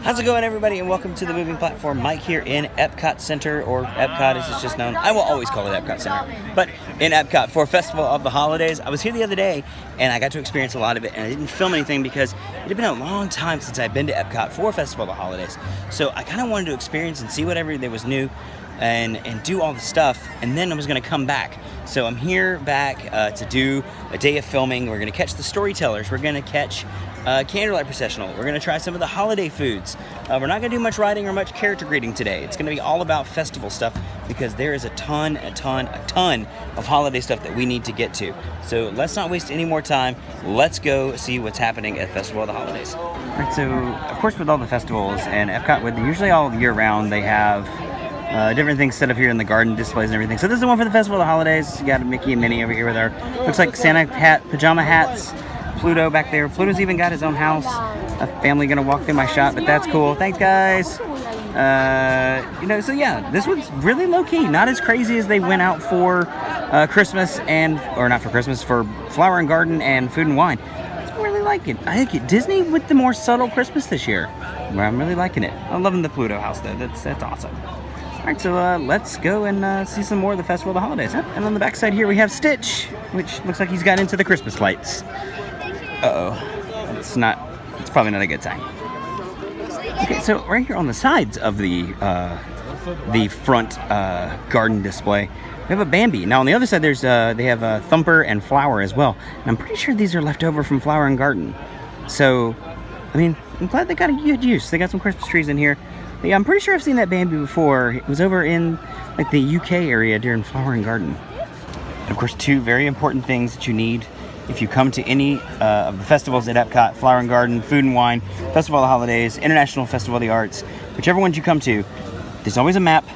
How's it going, everybody, and welcome to the moving platform. Mike here in Epcot Center, or Epcot as it's just known. I will always call it Epcot Center, but in Epcot for Festival of the Holidays. I was here the other day and I got to experience a lot of it, and I didn't film anything because it had been a long time since I'd been to Epcot for Festival of the Holidays. So I kind of wanted to experience and see whatever there was new and do all the stuff, and then I was going to come back. So I'm here back to do a day of filming. We're going to catch the storytellers. We're going to catch Candlelight Processional. We're going to try some of the holiday foods. We're not going to do much riding or much character greeting today. It's going to be all about festival stuff because there is a ton of holiday stuff that we need to get to. So let's not waste any more time. Let's go see what's happening at Festival of the Holidays. All right, so of course with all the festivals and Epcot, with usually all year round, they have different things set up here in the garden displays and everything. So this is the one for the Festival of the Holidays. You got Mickey and Minnie over here with our, looks like Santa hat, pajama hats. Pluto back there. Pluto's even got his own house. A family gonna walk through my shop, but that's cool. Thanks, guys. So yeah, this one's really low key. Not as crazy as they went out for Christmas or not for Christmas, for Flower and Garden and Food and Wine. I really like it. I think Disney with the more subtle Christmas this year. I'm really liking it. I'm loving the Pluto house though. That's awesome. All right, so let's go and see some more of the Festival of the Holidays. And on the back side here we have Stitch, which looks like he's got into the Christmas lights. It's probably not a good sign. Okay, so right here on the sides of the front garden display, we have a Bambi. Now on the other side, they have Thumper and Flower as well. And I'm pretty sure these are left over from Flower and Garden. So, I mean, I'm glad they got a good use. They got some Christmas trees in here. But yeah, I'm pretty sure I've seen that Bambi before. It was over in like the UK area during Flower and Garden. And of course, two very important things that you need if you come to any of the festivals at Epcot: Flower and Garden, Food and Wine, Festival of the Holidays, International Festival of the Arts, whichever ones you come to, there's always a map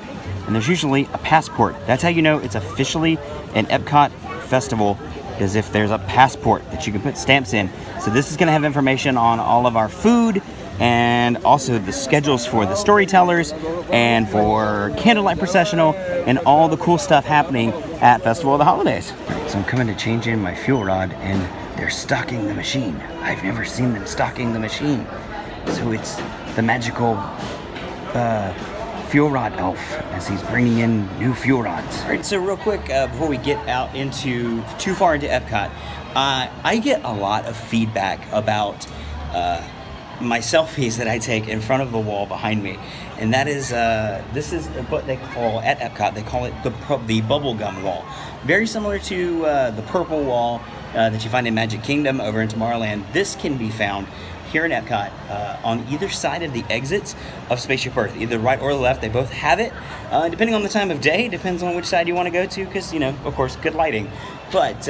and there's usually a passport. That's how you know it's officially an Epcot festival, is if there's a passport that you can put stamps in. So this is going to have information on all of our food and also the schedules for the storytellers and for Candlelight Processional and all the cool stuff happening at Festival of the Holidays. So I'm coming to change in my fuel rod and they're stocking the machine. I've never seen them stocking the machine. So it's the magical fuel rod elf as he's bringing in new fuel rods. All right, so real quick, before we get out into too far into Epcot, I get a lot of feedback about my selfies that I take in front of the wall behind me, and that is this is what they call at Epcot. They call it the bubblegum wall, very similar to the purple wall that you find in Magic Kingdom over in Tomorrowland. This can be found here in Epcot on either side of the exits of Spaceship Earth, either right or left. They both have it, depending on the time of day, depends on which side you want to go to, because, you know, of course, good lighting. But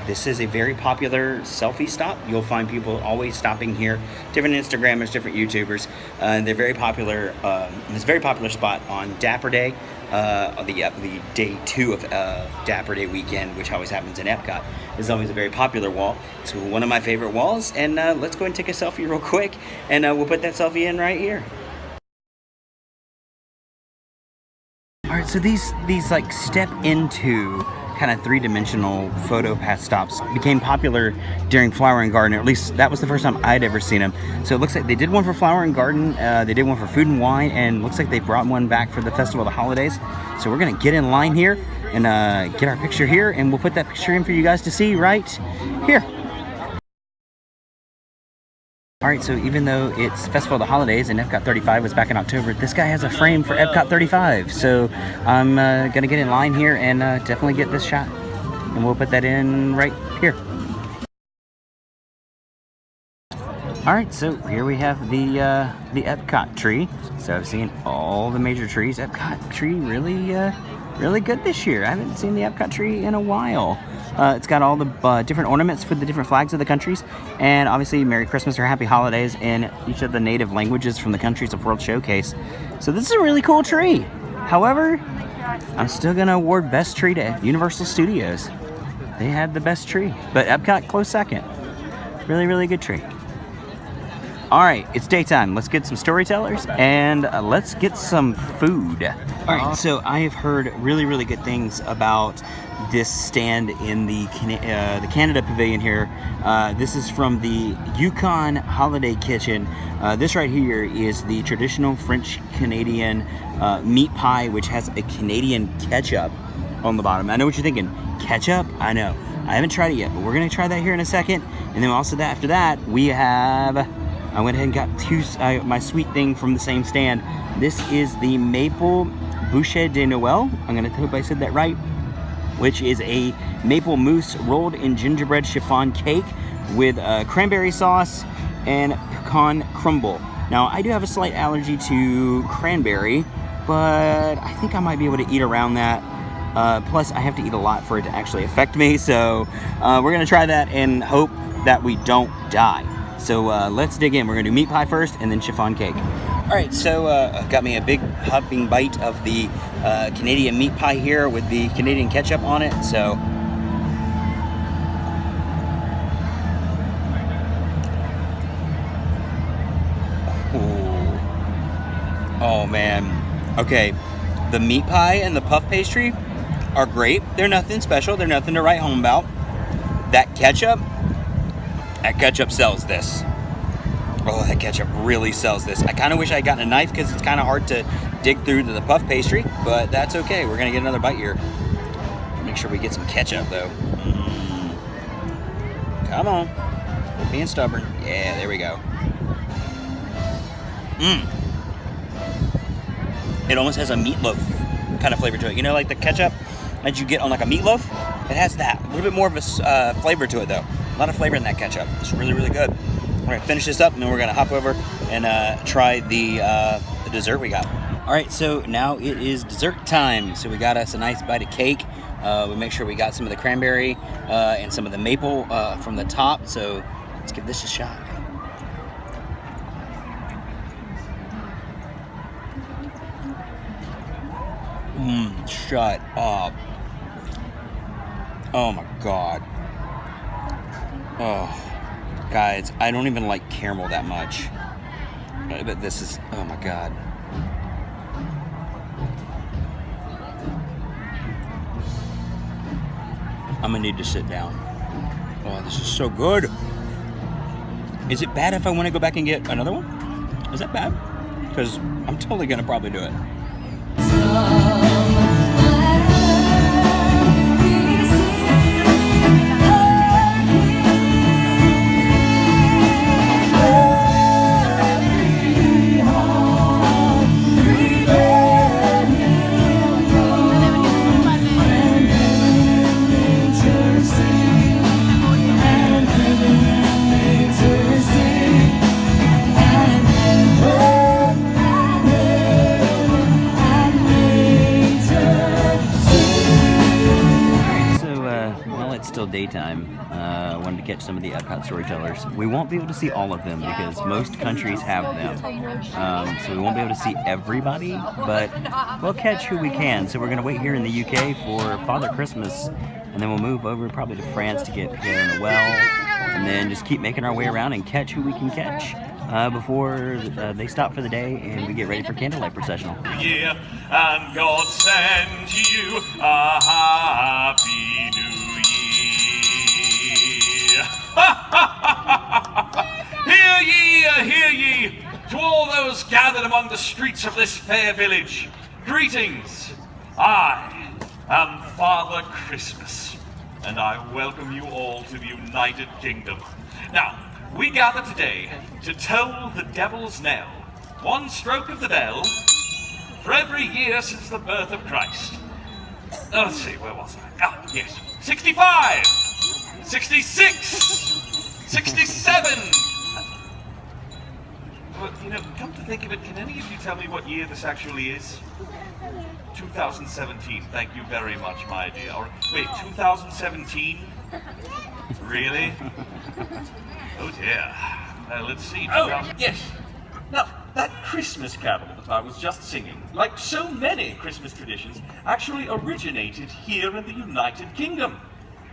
this is a very popular selfie stop. You'll find people always stopping here, different Instagrammers, different YouTubers. They're very popular. It's a very popular spot on Dapper Day, the day 2 of Dapper Day weekend, which always happens in Epcot. Is always a very popular wall. It's one of my favorite walls, and let's go and take a selfie real quick, and we'll put that selfie in right here. All right, so these like step into kind of three-dimensional photo path stops became popular during Flower and Garden, or at least that was the first time I'd ever seen them. So it looks like they did one for Flower and Garden, they did one for Food and Wine, and looks like they brought one back for the Festival of the Holidays. So we're gonna get in line here and get our picture here, and we'll put that picture in for you guys to see right here. All right, so even though it's Festival of the Holidays and Epcot 35 was back in October, this guy has a frame for Epcot 35. So I'm gonna get in line here and definitely get this shot. And we'll put that in right here. All right, so here we have the Epcot tree. So I've seen all the major trees. Epcot tree really good this year. I haven't seen the Epcot tree in a while. It's got all the different ornaments with the different flags of the countries, and obviously Merry Christmas or Happy Holidays in each of the native languages from the countries of World Showcase. So this is a really cool tree. However, I'm still gonna award best tree to Universal Studios. They had the best tree, but Epcot close second. Really good tree. All right, it's daytime. Let's get some storytellers and let's get some food. All right, so I have heard really, really good things about this stand in the Canada Pavilion here. This is from the Yukon Holiday Kitchen. This right here is the traditional French-Canadian meat pie, which has a Canadian ketchup on the bottom. I know what you're thinking. Ketchup? I know. I haven't tried it yet, but we're gonna try that here in a second. And then also after that, we have, I went ahead and got my sweet thing from the same stand. This is the Maple Boucher de Noël. I'm gonna hope I said that right, which is a maple mousse rolled in gingerbread chiffon cake with cranberry sauce and pecan crumble. Now, I do have a slight allergy to cranberry, but I think I might be able to eat around that. Plus, I have to eat a lot for it to actually affect me, so we're gonna try that and hope that we don't die. So let's dig in. We're gonna do meat pie first and then chiffon cake. All right, so got me a big hopping bite of the Canadian meat pie here with the Canadian ketchup on it, so. Ooh. Oh man, okay. The meat pie and the puff pastry are great. They're nothing special. They're nothing to write home about. That ketchup sells this. Oh, that ketchup really sells this. I kind of wish I had gotten a knife because it's kind of hard to dig through to the puff pastry, but that's okay. We're gonna get another bite here. Make sure we get some ketchup though. Come on, quit being stubborn. Yeah, there we go. It almost has a meatloaf kind of flavor to it. You know, like the ketchup that you get on like a meatloaf? It has that. A little bit more of a flavor to it though. A lot of flavor in that ketchup. It's really, really good. We're gonna finish this up and then we're gonna hop over and try the dessert we got. All right, so now it is dessert time. So we got us a nice bite of cake. We make sure we got some of the cranberry and some of the maple from the top. So let's give this a shot. Shut up. Oh my God. Oh, guys, I don't even like caramel that much. But this is, oh my God. I'm gonna need to sit down. Oh, this is so good. Is it bad if I want to go back and get another one? Is that bad? Because I'm totally gonna probably do it. Still daytime. I wanted to catch some of the Epcot storytellers. We won't be able to see all of them because most countries have them. So we won't be able to see everybody, but we'll catch who we can. So we're going to wait here in the UK for Father Christmas, and then we'll move over probably to France to get Pierre Noel, and then just keep making our way around and catch who we can catch before they stop for the day and we get ready for Candlelight Processional. Yeah, and God send you a happy new year. Hear ye, to all those gathered among the streets of this fair village, greetings. I am Father Christmas, and I welcome you all to the United Kingdom. Now, we gather today to toll the devil's knell, one stroke of the bell, for every year since the birth of Christ. Let's see, where was I? Ah, yes. 65! 66! 67! Well, you know, come to think of it, can any of you tell me what year this actually is? 2017. Thank you very much, my dear. Or, wait, 2017? Really? Oh dear. Let's see. Oh, yes. Now, that Christmas carol that I was just singing, like so many Christmas traditions, actually originated here in the United Kingdom.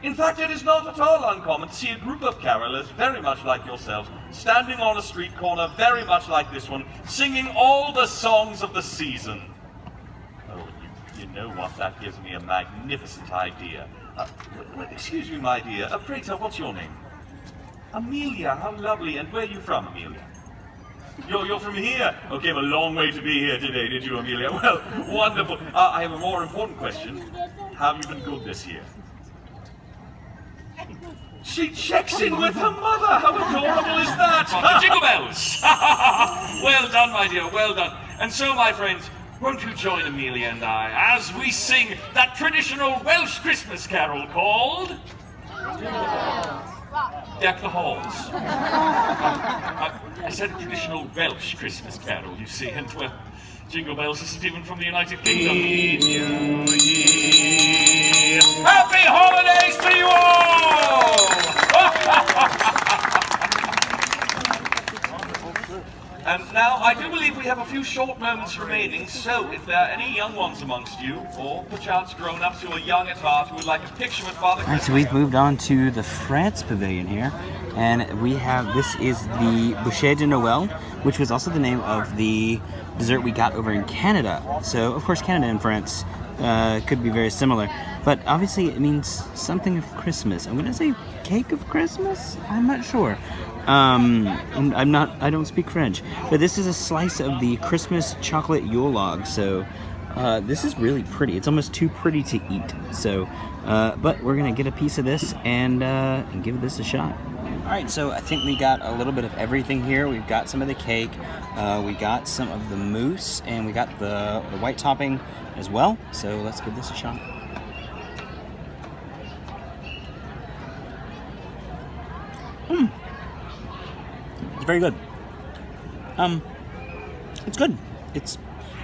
In fact, it is not at all uncommon to see a group of carolers very much like yourselves, standing on a street corner very much like this one, singing all the songs of the season. Oh, you know what? That gives me a magnificent idea. Excuse me, my dear. Pray tell, what's your name? Amelia, how lovely. And where are you from, Amelia? You're from here? Oh, came a long way to be here today, did you, Amelia? Well, wonderful. I have a more important question. Have you been good this year? She checks in with her mother! How adorable is that? Jingle bells! Well done, my dear, well done. And so, my friends, won't you join Amelia and I as we sing that traditional Welsh Christmas carol called... Deck the Halls. I said a traditional Welsh Christmas carol, you see, and well, Jingle Bells isn't even from the United Kingdom. Happy holidays to you all! And now, I do believe we have a few short moments remaining, so if there are any young ones amongst you, or perchance grown-ups who are young at heart who would like a picture with Father Christmas... All right, so we've moved on to the France Pavilion here, and we have, this is the Bouchée de Noël, which was also the name of the dessert we got over in Canada. So, of course, Canada and France could be very similar, but obviously it means something of Christmas. I'm going to say cake of Christmas? I'm not sure. I don't speak French, but this is a slice of the Christmas chocolate Yule log. So this is really pretty. It's almost too pretty to eat. So, but we're gonna get a piece of this and give this a shot. All right, so I think we got a little bit of everything here. We've got some of the cake, we got some of the mousse, and we got the white topping as well. So let's give this a shot. It's very good. It's good. It's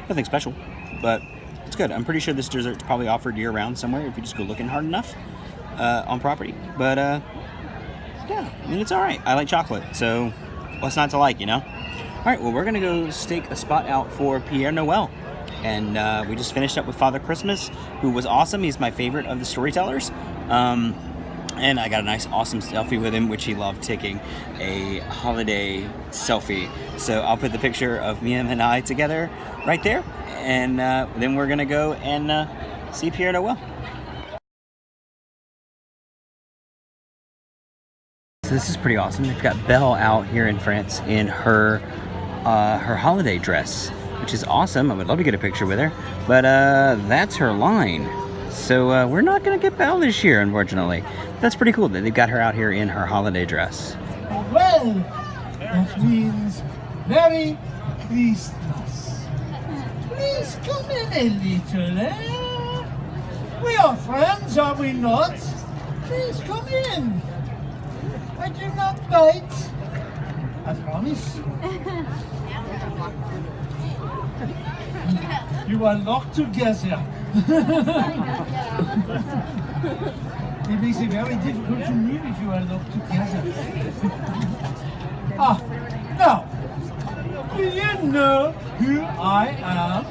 nothing special, but it's good. I'm pretty sure this dessert's probably offered year-round somewhere if you just go looking hard enough on property. But yeah, I mean, it's all right. I like chocolate, so what's not to like, you know? All right, well, we're gonna go stake a spot out for Pierre Noël, and we just finished up with Father Christmas, who was awesome. He's my favorite of the storytellers. And I got a nice, awesome selfie with him, which he loved taking a holiday selfie. So I'll put the picture of him and I together right there. And then we're going to go and see Pierre Noël. So this is pretty awesome. They've got Belle out here in France in her holiday dress, which is awesome. I would love to get a picture with her. But that's her line. So we're not going to get Belle this year, unfortunately. That's pretty cool that they've got her out here in her holiday dress. Well, that means Merry Christmas. Please come in a little, eh? We are friends, are we not? Please come in. I do not bite. I promise. You are locked together. It makes it very difficult to move if you are locked together. Now, do you know who I am?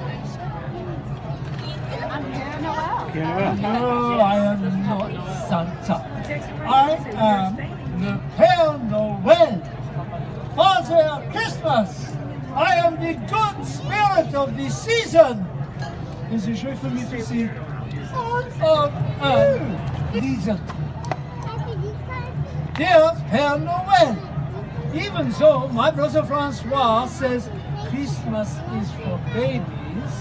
No, I am not Santa. I am the Père Noël, Father Christmas. I am the good spirit of the season. Is it joy for me to see all of reason? Dear Père Noël, even though my brother Francois says Christmas is for babies,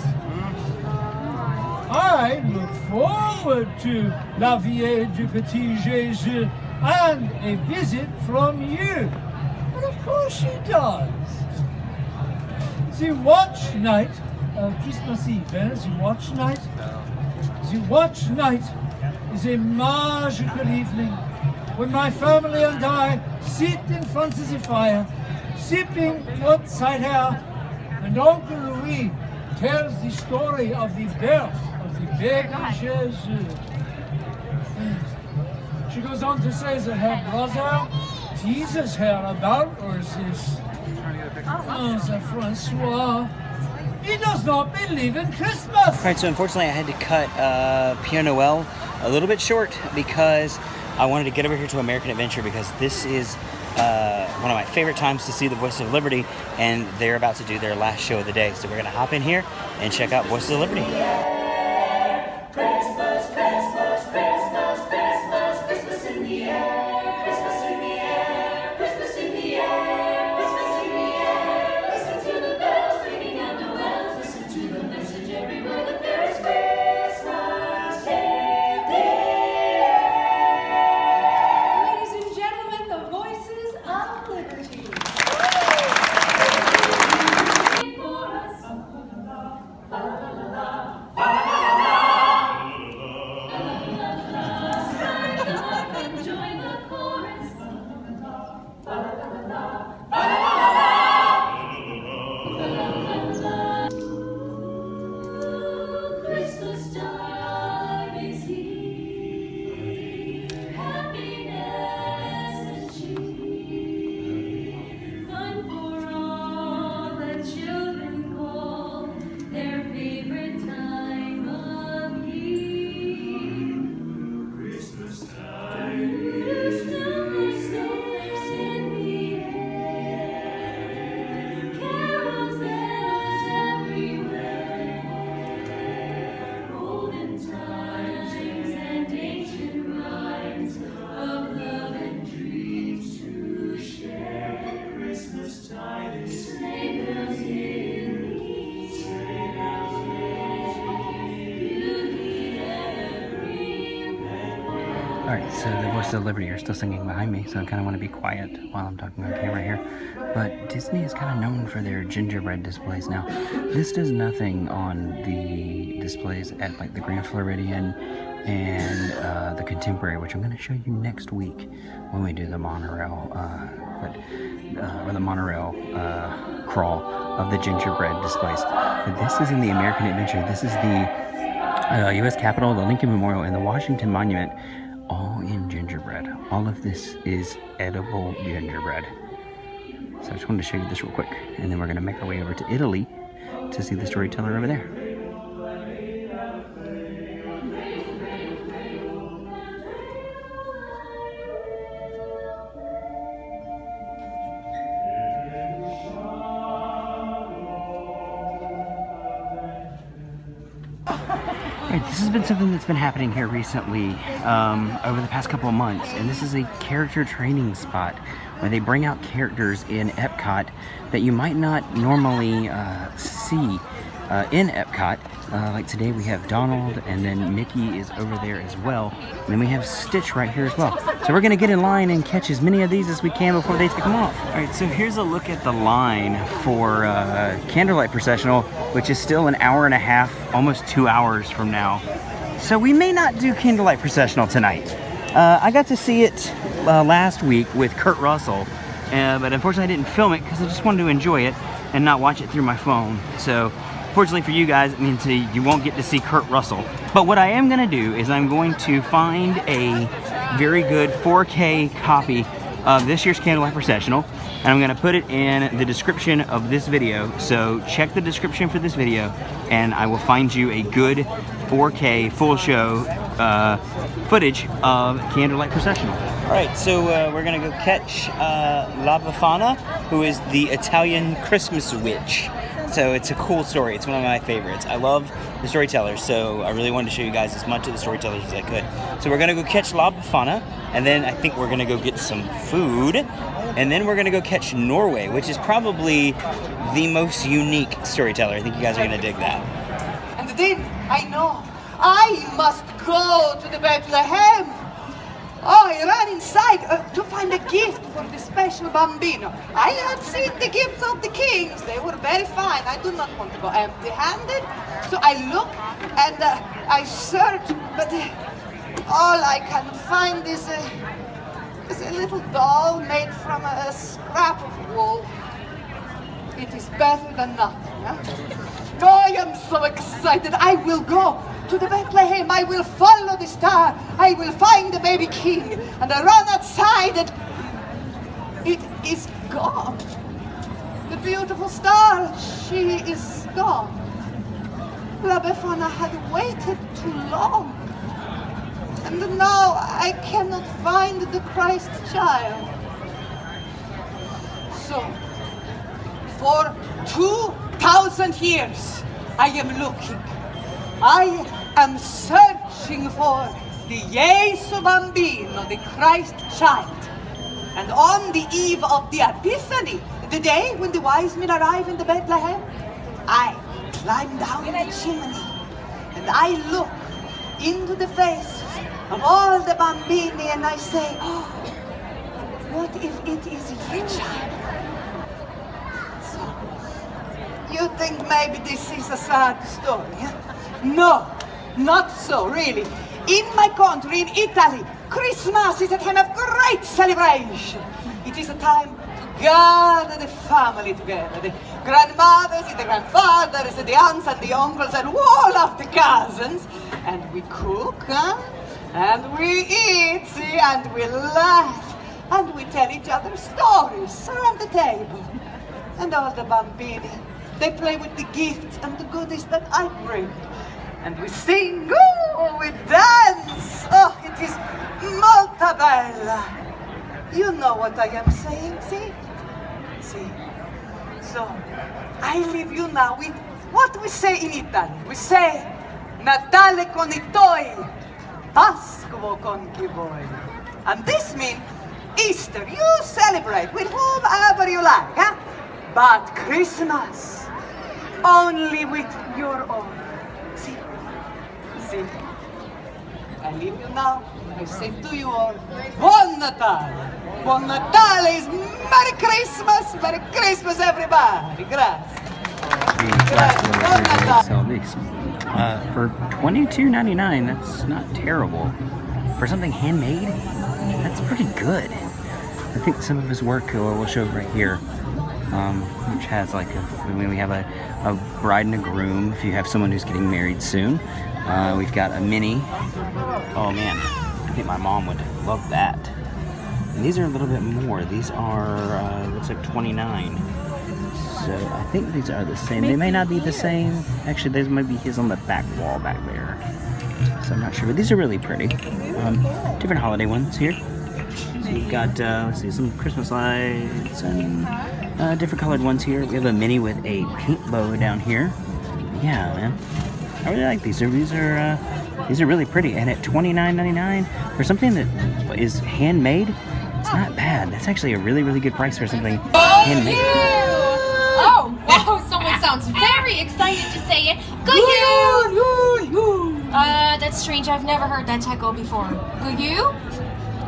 I look forward to la vie du petit Jésus and a visit from you. And of course she does. The watch night of Christmas Eve, the watch night. The watch night is a magical evening when my family and I sit in front of the fire, sipping hot cider, and Uncle Louis tells the story of the birth of the baby Jesus. She goes on to say that her brother teases her about all this. Sir Francois, he does not believe in Christmas. All right, so unfortunately I had to cut Pierre Noël a little bit short because I wanted to get over here to American Adventure because this is one of my favorite times to see the Voices of Liberty, and they're about to do their last show of the day. So we're going to hop in here and check out Voices of Liberty. Christmas, Christmas, Christmas, Christmas, Christmas in the air, Christmas in the air, Christmas in the air, Christmas in the air. Listen to the bells ringing and the bells. Listen to the message everywhere that there is Christmas in the air. Ladies and gentlemen, the Voices of Liberty. For us. Christmas time is here, happiness and cheer, fun for all the children call their favorite time of year. Christmas time. Snowflakes in the air, carols everywhere, olden times and ancient rhymes of love and dreams to share. Christmas time is sleigh bells in the All right, so the Voices of Liberty are still singing behind me, so I kind of want to be quiet while I'm talking on camera here. But Disney is kind of known for their gingerbread displays now. This does nothing on the displays at like the Grand Floridian and the Contemporary, which I'm going to show you next week when we do the monorail, or the monorail crawl of the gingerbread displays. But this is in the American Adventure. This is the U.S. Capitol, the Lincoln Memorial, and the Washington Monument, all in gingerbread. All of this is edible gingerbread. So I just wanted to show you this real quick, and then we're going to make our way over to Italy to see the storyteller over there. Alright, this has been something that's been happening here recently, over the past couple of months, and this is a character training spot where they bring out characters in Epcot that you might not normally see in Epcot. Like today we have Donald, and then Mickey is over there as well, and then we have Stitch right here as well. So we're going to get in line and catch as many of these as we can before they take them off. Alright, so here's a look at the line for Candlelight Processional, which is still an hour and a half, almost 2 hours from now. So we may not do Candlelight Processional tonight. I got to see it last week with Kurt Russell, but unfortunately I didn't film it because I just wanted to enjoy it and not watch it through my phone. So fortunately for you guys, it means you won't get to see Kurt Russell. But what I am going to do is I'm going to find a very good 4K copy of this year's Candlelight Processional, and I'm going to put it in the description of this video. So check the description for this video, and I will find you a good 4K full show footage of Candlelight Processional. All right, so we're going to go catch La Befana, who is the Italian Christmas witch. So it's a cool story. It's one of my favorites. I love the storytellers, so I really wanted to show you guys as much of the storytellers as I could. So we're going to go catch La Befana, and then I think we're going to go get some food, and then we're going to go catch Norway, which is probably the most unique storyteller. I think you guys are going to dig that. And then I know I must go to the Bethlehem. Oh, I ran inside to find a gift for the special bambino. I had seen the gifts of the kings. They were very fine. I do not want to go empty-handed. So I look and I search, but all I can find is a little doll made from a scrap of wool. It is better than nothing. Huh? Oh, I am so excited. I will go to the Bethlehem. I will follow the star. I will find the baby king. And I run outside and it is gone. The beautiful star, she is gone. La Befana had waited too long. And now I cannot find the Christ child. So, for 2,000 years, I am looking. I am searching for the Gesù Bambino, the Christ child. And on the eve of the Epiphany, the day when the wise men arrive in the Bethlehem, I climb down the chimney and I look into the faces of all the bambini and I say, oh, what if it is your child? So, you think maybe this is a sad story, huh? No, not so, really. In my country, in Italy, Christmas is a time of great celebration. It is a time to gather the family together. The grandmothers, the grandfathers, the aunts and the uncles and all of the cousins. And we cook, huh? And we eat, see, and we laugh. And we tell each other stories around the table. And all the bambini, they play with the gifts and the goodies that I bring. And we sing, oh, we dance. Oh, it is molto bella. You know what I am saying, see? See? So, I leave you now with what we say in Italy. We say, Natale con i tuoi, Pasquo con chi vuoi. And this means Easter, you celebrate with whomever you like, huh? But Christmas, only with your own. See? See? I leave you now. I say to you all, Buon Natale! Buon Natale is Merry Christmas, everybody! Grazie. Buon Natale. Sell these for $22.99. That's not terrible for something handmade. That's pretty good. I think some of his work we'll show right here, which has like we have a bride and a groom. If you have someone who's getting married soon, we've got a mini. Oh man, I think my mom would love that. And these are a little bit more. These are looks like $29. So I think these are the same. They may not be the same. Actually, these might be his on the back wall back there. So I'm not sure, but these are really pretty. Different holiday ones here. So you've got, let's see, some Christmas lights and different colored ones here. We have a mini with a pink bow down here. Yeah, man. I really like these. These are really pretty. And at $29.99 for something that is handmade, it's not bad. That's actually a really, really good price for something handmade. Oh, wow, someone sounds very excited to say it. Good you! That's strange. I've never heard that echo before. Good you?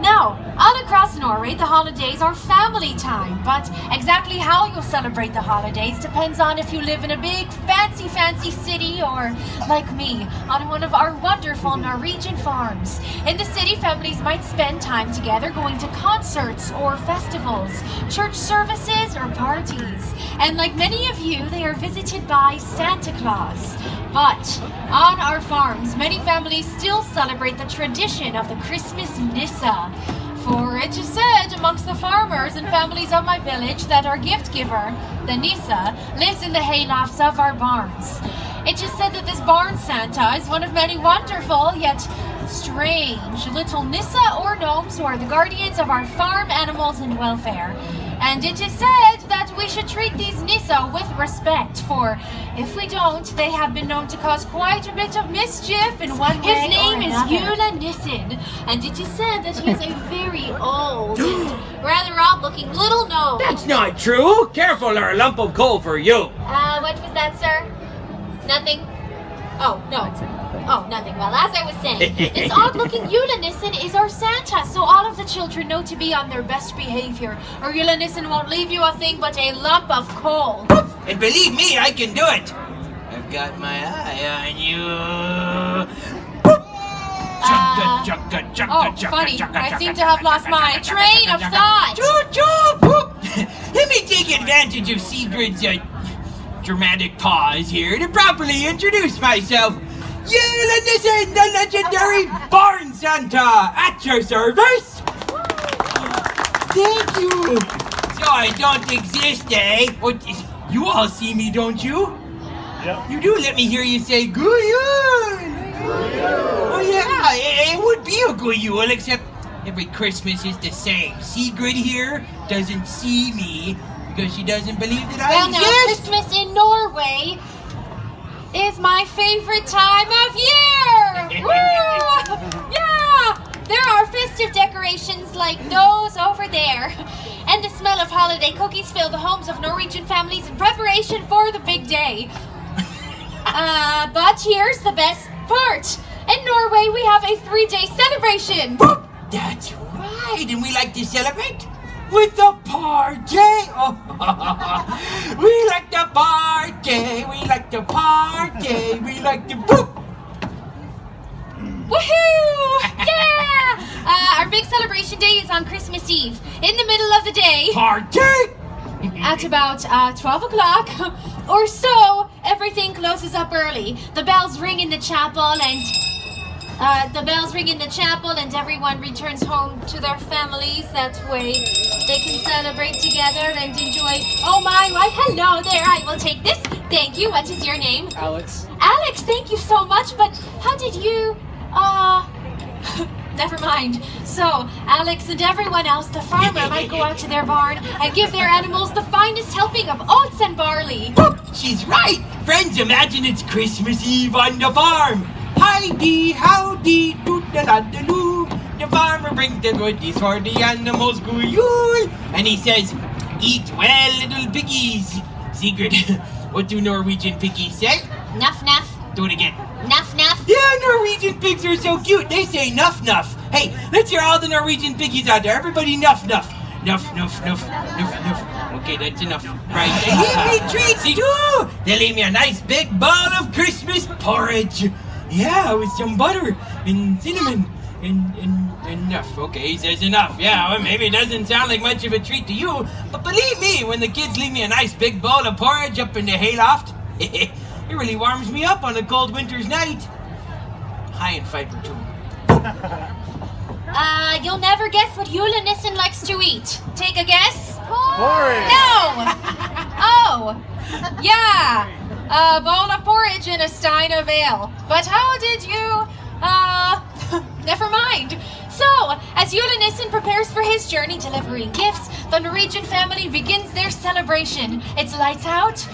Now, all across Norway, the holidays are family time, but exactly how you'll celebrate the holidays depends on if you live in a big, fancy city or, like me, on one of our wonderful Norwegian farms. In the city, families might spend time together going to concerts or festivals, church services or parties. And like many of you, they are visited by Santa Claus. But on our farms, many families still celebrate the tradition of the Christmas Nissa. For it is said amongst the farmers and families of my village that our gift giver, the Nissa, lives in the haylofts of our barns. It is said that this barn Santa is one of many wonderful yet strange little Nissa or gnomes who are the guardians of our farm animals and welfare. And it is said that we should treat these Nissa with respect, for if we don't, they have been known to cause quite a bit of mischief in one way or another. His name is Illuminations, and it is said that he is a very old and rather odd-looking little gnome. That's not true! Careful or a lump of coal for you! What was that, sir? Nothing? Oh, no. Oh, nothing. Well, as I was saying, this odd-looking Illuminations is our Santa, so all of the children know to be on their best behavior, or Illuminations won't leave you a thing but a lump of coal. And believe me, I can do it! I've got my eye on you! Funny. I seem to have lost my train of thought. Let me take advantage of Sigurd's dramatic pause here to properly introduce myself. Illuminations, the legendary Barn Santa, at your service. Thank you. So I don't exist, eh? You all see me, don't you? Yep. You do let me hear you say, "Good." Oh yeah, it would be a good Yule, except every Christmas is the same. Sigrid here doesn't see me because she doesn't believe that I Well, now, exist. Christmas in Norway is my favorite time of year! Woo! Yeah! There are festive decorations like those over there. And the smell of holiday cookies fill the homes of Norwegian families in preparation for the big day. But here's the best part. In Norway, we have a 3-day celebration. Boop! That's right, and we like to celebrate with a party. Oh, we like to party. We like to party. We like to boop. Woohoo! Yeah! Our big celebration day is on Christmas Eve, in the middle of the day. Party. At about 12 o'clock or so, everything closes up early. The bells ring in the chapel and everyone returns home to their families. That way they can celebrate together and enjoy. Oh my, hello there. I will take this. Thank you. What is your name? Alex. Alex, thank you so much. But how did you, never mind. So, Alex and everyone else, the farmer might go out to their barn and give their animals the finest helping of oats and barley. Boop. She's right. Friends, imagine it's Christmas Eve on the farm. Hi-dee, howdy, doodle-da-da-doo. The farmer brings the goodies for the animals, goo-yoo. And he says, eat well, little piggies. Sigrid, what do Norwegian piggies say? Nuff, nuff. Do it again. Nuff, nuff. Yeah, Norwegian pigs are so cute. They say nuff, nuff. Hey, let's hear all the Norwegian piggies out there. Everybody nuff, nuff. Nuff, nuff, nuff, nuff, nuff. Okay, that's enough. Right, they leave me treats too. They leave me a nice big bowl of Christmas porridge. Yeah, with some butter and cinnamon and enough. Okay, he says enough. Yeah, well, maybe it doesn't sound like much of a treat to you, but believe me, when the kids leave me a nice big bowl of porridge up in the hayloft, it really warms me up on a cold winter's night. High in fiber too. You'll never guess what Illuminations likes to eat. Take a guess? Porridge. No! Oh, yeah. A bowl of porridge and a stein of ale. But how did you, never mind. So, as Illuminations prepares for his journey delivering gifts, the Norwegian family begins their celebration. It's lights out,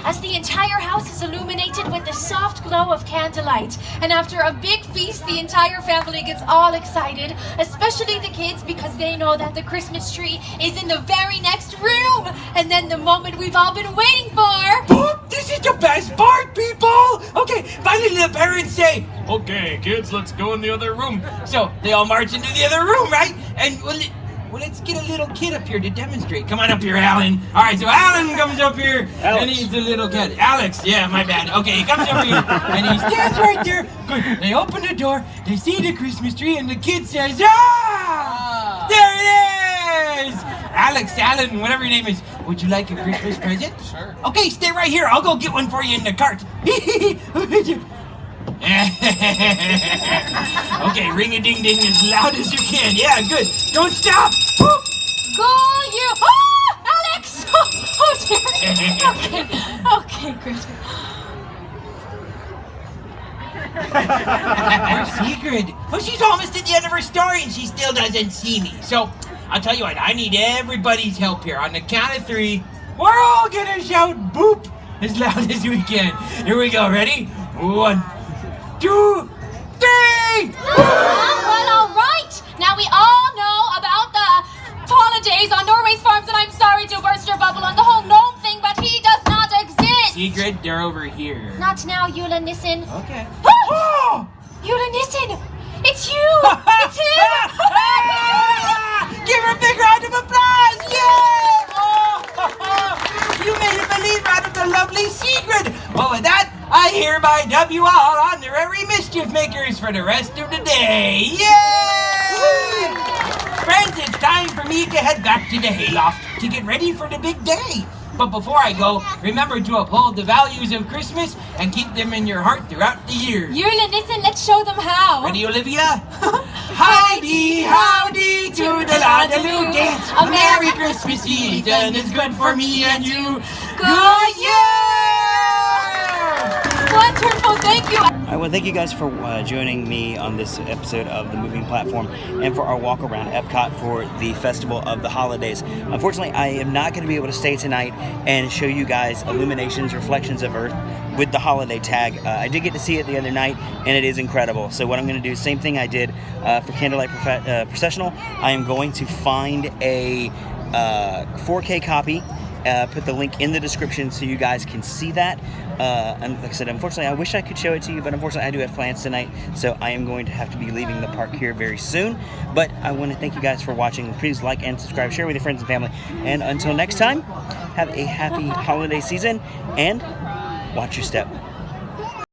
as the entire house is illuminated with the soft glow of candlelight. And after a big feast, the entire family gets all excited, especially the kids, because they know that the Christmas tree is in the very next room. And then the moment we've all been waiting for. Boop, this is the best part, people! Okay, finally the parents say, okay, kids, let's go in the other room. So they all march into the other room, right? And well, let's get a little kid up here to demonstrate. Come on up here, Alan. All right, so Alan comes up here, Alex. and he's the little kid. Alex, yeah, my bad. Okay, he comes up here, and he stands right there. Good. They open the door, they see the Christmas tree, and the kid says, ah! There it is! Alex, Alan, whatever your name is, would you like a Christmas present? Sure. Okay, stay right here. I'll go get one for you in the cart. Okay, ring-a-ding-ding as loud as you can. Yeah, good. Don't stop. Woo! Go you! Oh, Alex! Oh dear. Okay, great. Poor Sigrid. Well, she's almost at the end of her story and she still doesn't see me. So, I'll tell you what, I need everybody's help here. On the count of 3, we're all gonna shout boop as loud as we can. Here we go, ready? 1, 2, 3! Well, all right. Now we all know about the holidays on Norway's farms, and I'm sorry to burst your bubble on the whole gnome thing, but he does not exist. Sigrid, they're over here. Not now, Illuminations. Okay. Oh! Illuminations! It's you! It's him! Give her a big round of applause! Yeah! Oh, you made a believer out of the lovely Sigrid! Well, with that, I hereby dub you all honorary mischief makers for the rest of the day. Yay! Friends, it's time for me to head back to the hayloft to get ready for the big day. But before I go, remember to uphold the values of Christmas and keep them in your heart throughout the year. Illuminations, let's show them how. Ready, Olivia? Hi-dee, howdy, toodle-a-doo, dance. A Merry Christmas season is good for me and you. Good year! Go wonderful. Thank you. I want to thank you guys for joining me on this episode of the Moving Platform and for our walk around Epcot for the Festival of the Holidays. Unfortunately, I am not going to be able to stay tonight and show you guys Illuminations, Reflections of Earth with the holiday tag. I did get to see it the other night, and it is incredible. So what I'm going to do, same thing I did for Candlelight Processional, I am going to find a 4K copy. Put the link in the description so you guys can see that. And like I said, unfortunately, I wish I could show it to you, but unfortunately, I do have plans tonight, so I am going to have to be leaving the park here very soon. But I want to thank you guys for watching. Please like and subscribe, share with your friends and family. And until next time, have a happy holiday season and watch your step.